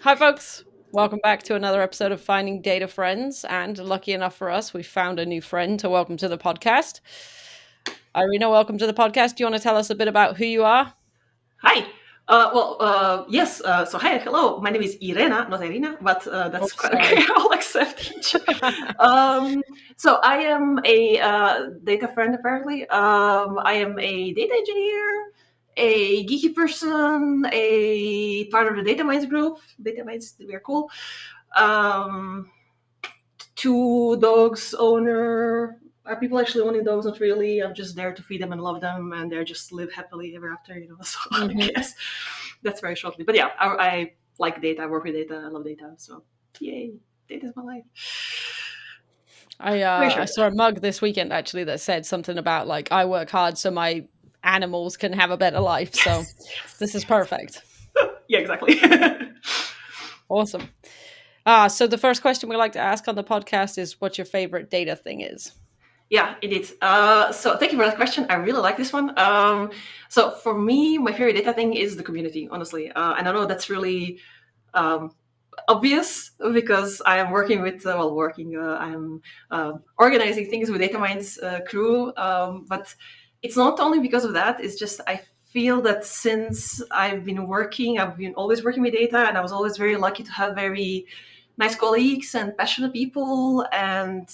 Hi, folks. Welcome back to another episode of Finding Data Friends. And lucky enough for us, we found a new friend to welcome to the podcast. Irena, welcome to the podcast. Do you want to tell us a bit about who you are? Hi. Yes. So, hi, hello. My name is Irena, not Irina, but that's quite sorry. okay. I'll accept each. So, I am a data friend, apparently. I am a data engineer, a geeky person, a part of the Data Minds group. Data Minds, we are cool. Um, Two dogs owner. Are people actually owning dogs? Not really. I'm just there to feed them and love them, and they just live happily ever after. So I guess that's very shortly. But yeah, I like data. I work with data. I love data. So yay, data is my life. I saw a mug this weekend actually that said something about like I work hard so my animals can have a better life. So Yes. this is perfect. Yeah, exactly. Awesome. So the first question we like to ask on the podcast is what your favorite data thing is. Yeah, indeed. So thank you for that question. I really like this one. So for me, my favorite data thing is the community, honestly. And I know that's really um, obvious because I am working with, I'm organizing things with DataMind's crew. But it's not only because of that, it's just I feel that since I've been always working with data, and I was always very lucky to have very nice colleagues and passionate people. And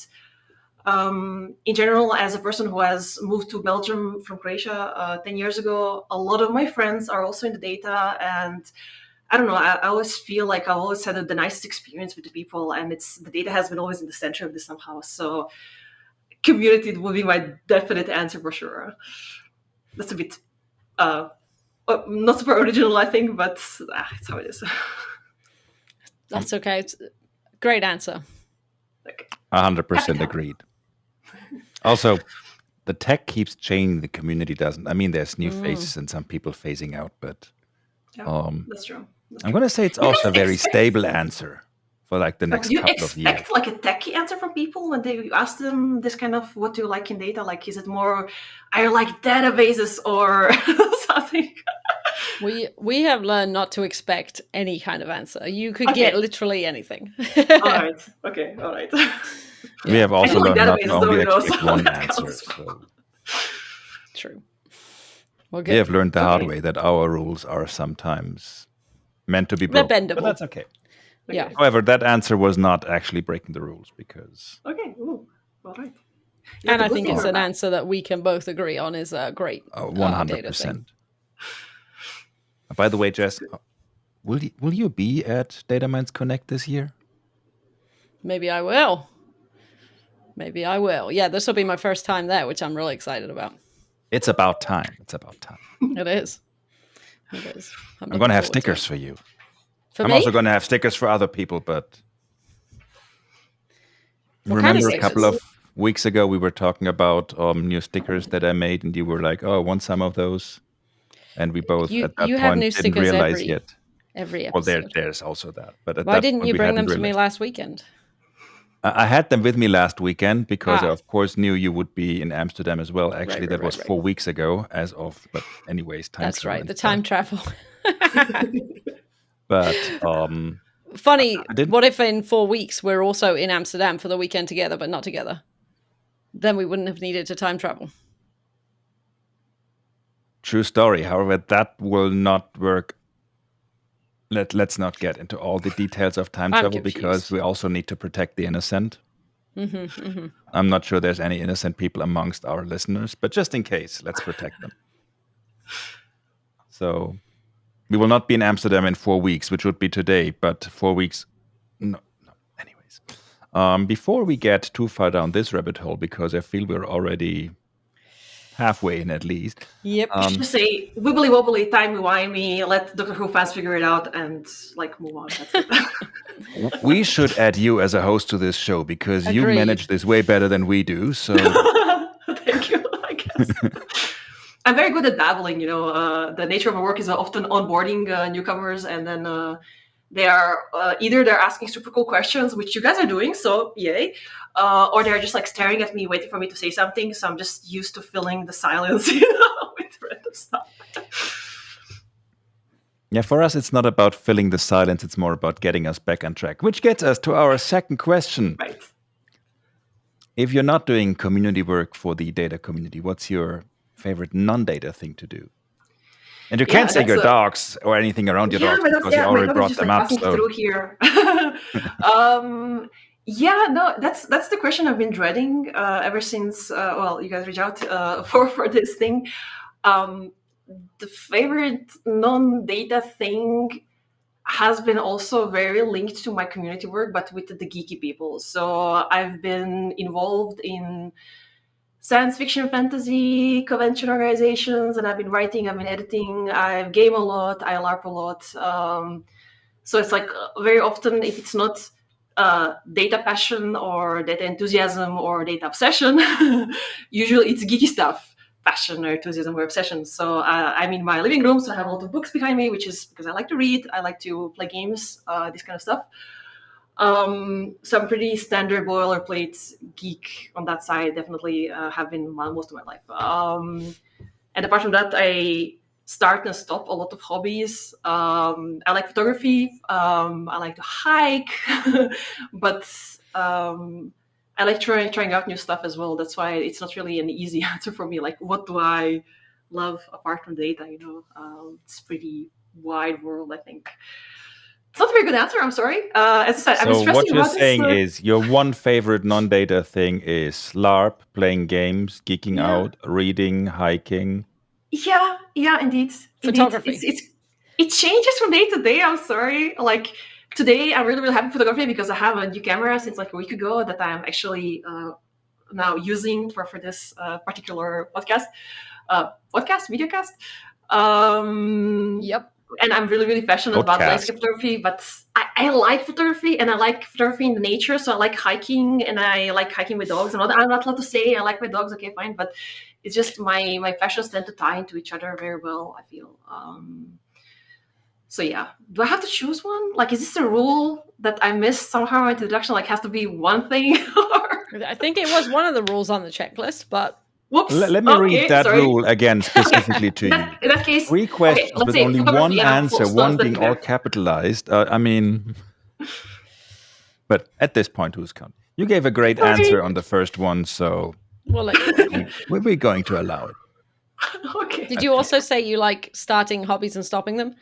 in general, as a person who has moved to Belgium from Croatia 10 years ago, a lot of my friends are also in the data. And I don't know, I always feel like I've always had the nicest experience with the people, and the data has been always in the center of this somehow. So community would be my definite answer for sure. That's a bit not super original, I think, but it's how it is. That's okay. It's a great answer. Okay. 100% agreed. Also, the tech keeps changing, the community doesn't. I mean, there's new faces and some people phasing out, but That's true. I'm going to say it's also a very stable answer for like the next Do you couple of years. expect like a techie answer from people when you ask them this kind of what do you like in data? Like, is it more I like databases or something? We have learned not to expect any kind of answer. You could Okay. get literally anything. All right. Okay. All right. We have also feel like learned not to databases only don't know, expect so one that answer. counts. So True. Well, we good. have learned the hard Okay. way that our rules are sometimes meant to be They're broken. But bendable. that's okay. Yeah. However, that answer was not actually breaking the rules because Okay. Ooh. All right. Is And that a I good think thing it's or an bad? answer that we can both agree on is a great data thing. 100%. By the way, Jess, will you be at Data Minds Connect this year? Maybe I will. Maybe I will. Yeah, this will be my first time there, which I'm really excited about. It's about time. It's about time. It is. It is. I'm going to have stickers for you. For I'm me? also going to have stickers for other people, but What kind of remember a couple stickers? of weeks ago we were talking about new stickers that I made, and you were like, "Oh, I want some of those," and we both You at that have point new didn't stickers realize yet. every Well, episode. there's also that, but at Why that didn't point you we bring hadn't them to me realized. last weekend? I had them with me last weekend because I, Ah. of course, knew you would be in Amsterdam as well. Actually, that was Right. 4 weeks ago, as of. But anyways, time That's travel right. and The stuff. time travel. But Funny. I didn't. What if in 4 weeks we're also in Amsterdam for the weekend together, but not together? Then we wouldn't have needed to time travel. True story. However, that will not work. Let's not get into all the details of time I'm travel confused. because we also need to protect the innocent. I'm not sure there's any innocent people amongst our listeners, but just in case, let's protect them. So we will not be in Amsterdam in 4 weeks, which would be today, but 4 weeks. No. Anyways, before we get too far down this rabbit hole, because I feel we're already halfway in at least. Yep. You should just say wibbly wobbly, timey-wimey, let Doctor Who fans figure it out and like move on. That's it. We should add you as a host to this show because you Agreed. manage this way better than we do. So Thank you, I guess. I'm very good at babbling, the nature of my work is often onboarding newcomers, and then they are either they're asking super cool questions, which you guys are doing, so yay, or they're just like staring at me, waiting for me to say something. So I'm just used to filling the silence, with random stuff. Yeah, for us, it's not about filling the silence. It's more about getting us back on track, which gets us to our second question. Right. If you're not doing community work for the data community, what's your favorite non-data thing to do? And you Yeah, can't say that's your a dogs or anything around your yeah, dogs because you my already dog is brought just them like up. passing So through here. Yeah, no, that's the question I've been dreading ever since. Well, you guys reached out for this thing. Um, the favorite non-data thing has been also very linked to my community work, but with the geeky people. So I've been involved in science fiction, fantasy convention organizations, and I've been writing, I've been editing, I game a lot, I LARP a lot. So it's like very often, if it's not data passion or data enthusiasm or data obsession, usually it's geeky stuff, passion or enthusiasm or obsession. So I'm in my living room, so I have a lot of books behind me, which is because I like to read, I like to play games, this kind of stuff. So I'm pretty standard boilerplate geek on that side. Definitely have been most of my life. And apart from that, I start and stop a lot of hobbies. I like photography. I like to hike, but I like trying out new stuff as well. That's why it's not really an easy answer for me. Like, what do I love apart from data? It's pretty wide world, I think. It's not a very good answer. I'm sorry. As I said, I've been So what stressing you're about this. saying is your one favorite non-data thing is LARP, playing games, geeking Yeah, out, reading, hiking. yeah, indeed. Photography. It changes from day to day. I'm sorry. Like today, I'm really happy with photography because I have a new camera since like a week ago that I'm actually now using for this particular videocast. Yep. And I'm really passionate about Podcast. landscape photography, but I like photography and I like photography in the nature. So I like hiking and I like hiking with dogs. And I'm not allowed to say I like my dogs. Okay, fine, but it's just my passions tend to tie into each other very well, I feel. So yeah, do I have to choose one? Like, is this a rule that I missed somehow in introduction? Like, has to be one thing? I think it was one of the rules on the checklist, but Whoops. Let me read Okay, that sorry. rule again specifically to you. In that case, 3 okay, questions let's with say only one photography and I'll answer, stop one being stepping all back. capitalized. I mean, but at this point, who's counting? You gave a great Sorry. answer on the first one, so we'll let you go. we're going to allow it. Okay. Did you also say you like starting hobbies and stopping them?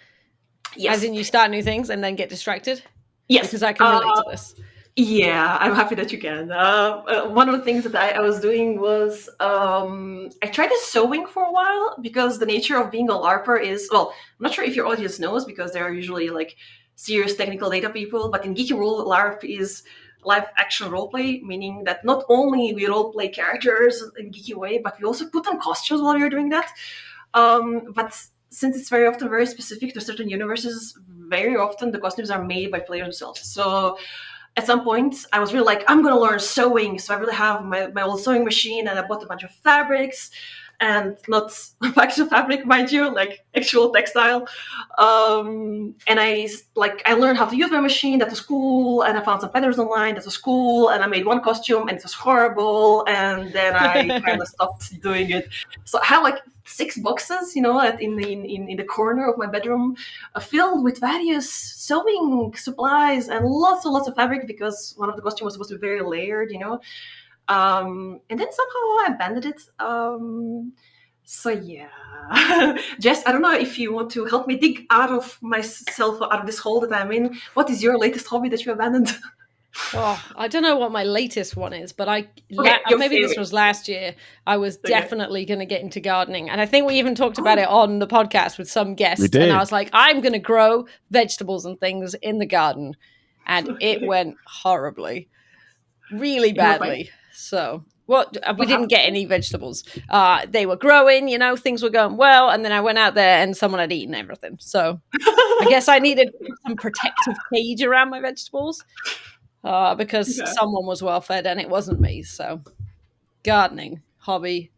Yes. As in you start new things and then get distracted? Yes. Because I can relate to this. Yeah, I'm happy that you can. One of the things that I was doing was I tried sewing for a while because the nature of being a LARPer is, well, I'm not sure if your audience knows because they are usually like serious technical data people, but in Geeky World, LARP is live action roleplay, meaning that not only we roleplay characters in Geeky way, but we also put on costumes while we are doing that. But since it's very often very specific to certain universes, very often the costumes are made by players themselves. So at some point, I was really like, I'm going to learn sewing. So I really have my old sewing machine and I bought a bunch of fabrics and not actual fabric, mind you, like actual textile. And I learned how to use my machine. That was cool. And I found some patterns online. That was cool. And I made one costume and it was horrible. And then I kind of stopped doing it. So I had like 6 boxes, in the corner of my bedroom, filled with various sewing supplies and lots of fabric because one of the costumes was supposed to be very layered, and then somehow I abandoned it. So yeah, Jess, I don't know if you want to help me dig out of myself, out of this hole that I'm in. What is your latest hobby that you abandoned? Oh, I don't know what my latest one is, but Okay, your maybe this favorite. was last year. I was Okay. definitely going to get into gardening, and I think we even talked about it on the podcast with some guests. did. And I was like, I'm going to grow vegetables and things in the garden, and it Okay. went horribly, really You were fine? badly. So, well, we What didn't get happened? any vegetables. They were growing, things were going well, and then I went out there and someone had eaten everything. So I guess I needed some protective cage around my vegetables. Because Okay. someone was well fed and it wasn't me. So, gardening hobby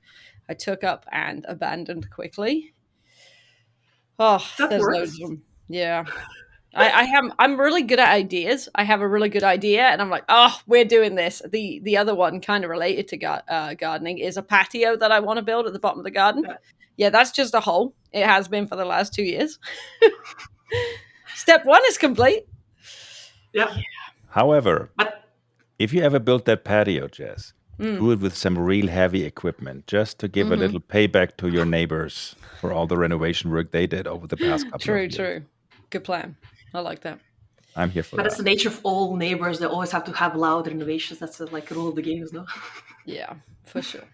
I took up and abandoned quickly. Oh, That there's works. loads of them. Yeah. I'm really good at ideas. I have a really good idea and I'm like, oh, we're doing this. The other one kind of related to gardening is a patio that I want to build at the bottom of the garden. Yeah. Yeah, that's just a hole. It has been for the last 2 years. Step 1 is complete. Yeah. However, But if you ever built that patio, Jess, do it with some real heavy equipment, just to give a little payback to your neighbors for all the renovation work they did over the past couple of years. True. Good plan. I like that. I'm here for But that. it's the nature of all neighbors. They always have to have loud renovations. That's like a rule of the games, no? Yeah, for sure.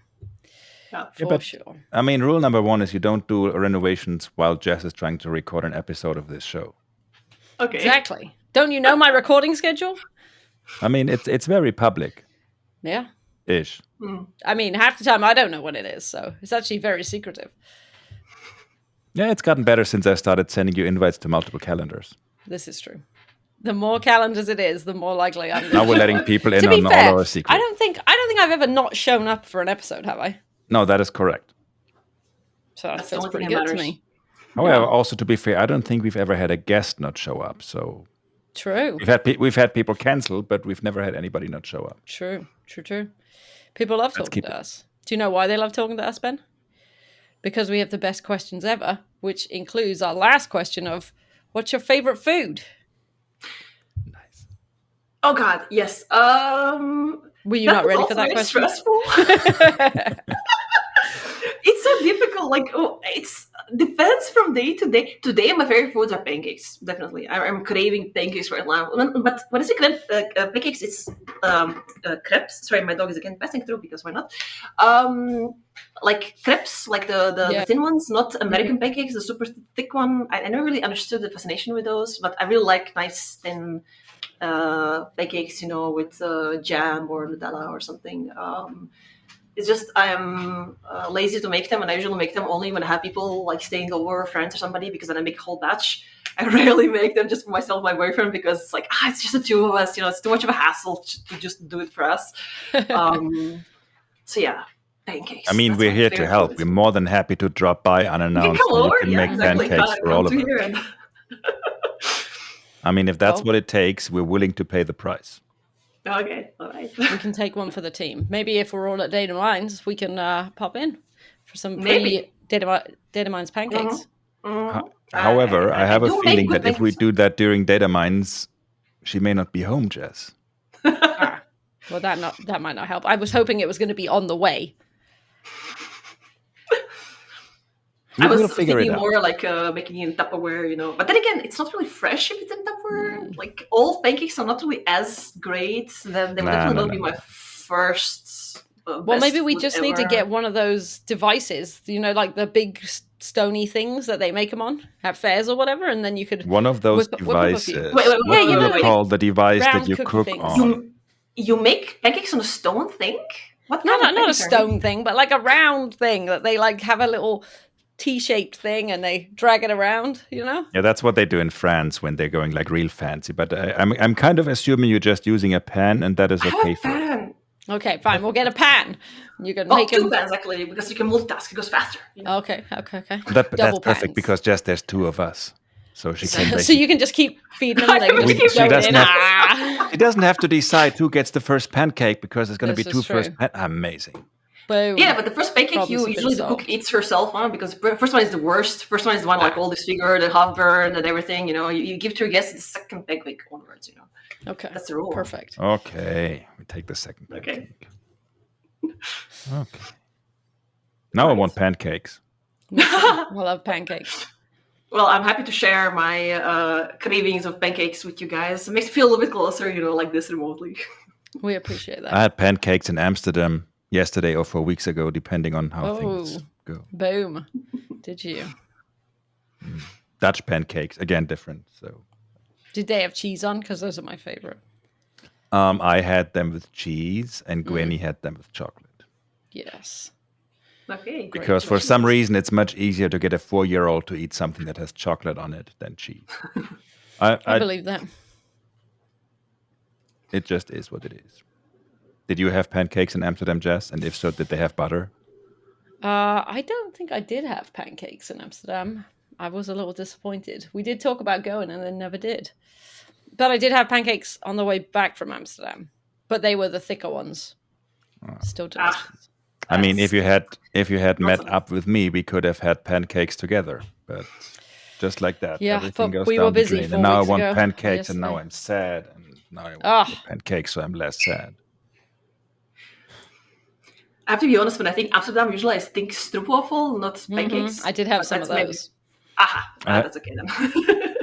Yeah. For sure. I mean, rule number 1 is you don't do renovations while Jess is trying to record an episode of this show. Okay. Exactly. Don't you know my recording schedule? I mean, it's very public-ish. Yeah. I mean, half the time I don't know what it is, so it's actually very secretive. Yeah, it's gotten better since I started sending you invites to multiple calendars. This is true. The more calendars it is, the more likely I'm. Now we're letting people in To be on fair, all our secrets. I don't think I've ever not shown up for an episode, have I? No, that is correct. So that That's the feels only pretty thing that good to matters. me. However, also to be fair, I don't think we've ever had a guest not show up. So True. we've had people cancel, but we've never had anybody not show up. True. People love talking to us. Do you know why they love talking to us, Ben? Because we have the best questions ever, which includes our last question of, what's your favorite food? Nice. Oh God, yes. Were you not ready for that very question? Stressful. It's so difficult. Like, it's depends from day to day. Today, my favorite foods are pancakes. Definitely, I'm craving pancakes right now. But when I say pancakes, it's crepes. Sorry, my dog is again passing through because why not? Like crepes, like the thin ones, not American pancakes, the super thick one. I never really understood the fascination with those, but I really like nice thin pancakes, with jam or Nutella or something. It's just I'm lazy to make them, and I usually make them only when I have people like staying over, friends or somebody, because then I make a whole batch. I rarely make them just for myself, my boyfriend, because it's like it's just the two of us. It's too much of a hassle to just do it for us. So yeah, pancakes. I mean, That's we're my here to favorite help. food. We're more than happy to drop by You unannounced. can come over, You can make pancakes for all of come us. to here and I mean, if that's what it takes, we're willing to pay the price. okay, all right. We can take one for the team. Maybe if we're all at Data Mines, we can pop in for some Maybe. Data Mines pancakes. However, I have a do make feeling good that if we pancakes. do that during data mines, she may not be home, Jess. Well, that might not help. I was hoping it was going to be on the way. I was We'll figure it thinking out. more like making it in Tupperware, But then again, it's not really fresh if it's in Tupperware. Like, old pancakes are not really as great. Then they would definitely not be my first. Well, maybe we just need to get one of those devices, like the big stony things that they make them on at fairs or whatever, and then you could One of those whip 'em up a few. devices. Wait, What do you like call the device that round you cookie cook things. on? You make pancakes on a stone thing? What kind of Not a pancakes are stone thing, but like a round thing that they like have a little T-shaped thing and they drag it around, Yeah, that's what they do in France when they're going like real fancy. But I'm kind of assuming you're just using a pan, and that is okay for it. pan. Okay, fine. We'll get a pan. You can Well, make two them. pans actually, because you can multitask. It goes faster. Okay. That's Double perfect pans. because just there's two of us, so she can. So you can just keep feeding them. They can just keep She going doesn't in. have- She doesn't have to decide who gets the first pancake because there's going to be This two is first. true. Amazing. Boom. Yeah, but the first pancake Problems you have been usually the cook solved. eats herself on, because the first one is the worst. First one is the one like all disfigured and half burned and everything. You give to your guests the second pancake onwards. Okay. That's the rule. Perfect. Okay, we take the second Okay. pancake. Okay. Now I want pancakes. I love pancakes. Well, I'm happy to share my cravings of pancakes with you guys. It makes me feel a little bit closer, like this remotely. We appreciate that. I had pancakes in Amsterdam yesterday or 4 weeks ago, depending on how things go. Boom. Did you? Dutch pancakes, again, different. So, Did they have cheese on? Because those are my favorite. I had them with cheese, and Gwenny had them with chocolate. Yes. Okay. Because for some reason, it's much easier to get a 4-year-old to eat something that has chocolate on it than cheese. I believe that. It just is what it is. Did you have pancakes in Amsterdam, Jess? And if so, did they have butter? I don't think I did have pancakes in Amsterdam. I was a little disappointed. We did talk about going and then never did. But I did have pancakes on the way back from Amsterdam. But they were the thicker ones. Still delicious. I mean, if you had met awesome. up with me, we could have had pancakes together. But just like that. Yeah, Everything but goes we were down the busy drain. 4 And now I weeks want ago or pancakes, and now yesterday. I'm sad, and now I want Ah, pancakes, so I'm less sad. I have to be honest, when I think Amsterdam, usually I think stroopwafel, not pancakes. I did have But some of that's maybe those. that's okay then.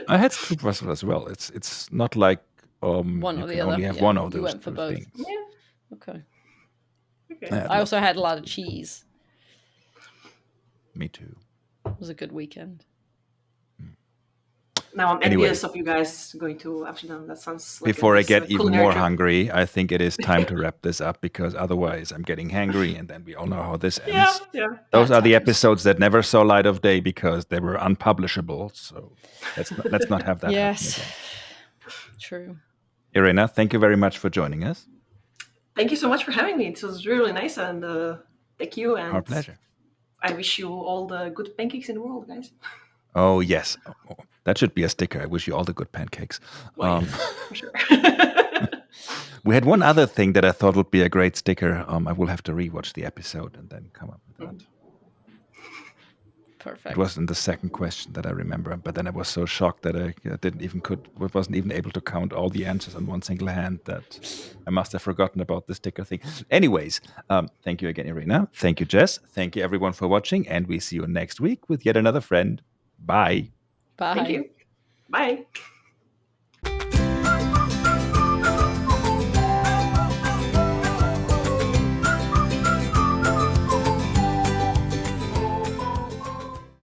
I had stroopwafel as well. It's not like One you or the can other. only have Yeah, one of you those went for two both. things. Yeah. Okay. Okay. had I lots also had a of lot of things. cheese. Me too. It was a good weekend. Now I'm Anyway. envious of you guys going to Amsterdam. That sounds like Before a I nice, get even culinary more trip. hungry, I think it is time to wrap this up, because otherwise I'm getting hangry, and then we all know how this ends. Yeah. Those Bad are the times. episodes that never saw light of day because they were unpublishable. So let's not have that happen Yes. again. True. Irena, thank you very much for joining us. Thank you so much for having me. It was really nice, and thank you. And Our pleasure. I wish you all the good pancakes in the world, guys. Oh, yes. Oh, that should be a sticker. I wish you all the good pancakes. Well, yeah, for sure. We had one other thing that I thought would be a great sticker. I will have to rewatch the episode and then come up with that. Perfect. It was in the second question that I remember, but then I was so shocked that I wasn't even able to count all the answers on one single hand, that I must have forgotten about the sticker thing. Anyways, thank you again, Irena. Thank you, Jess. Thank you, everyone, for watching, and we see you next week with yet another friend. Bye. Bye. Thank you. Bye.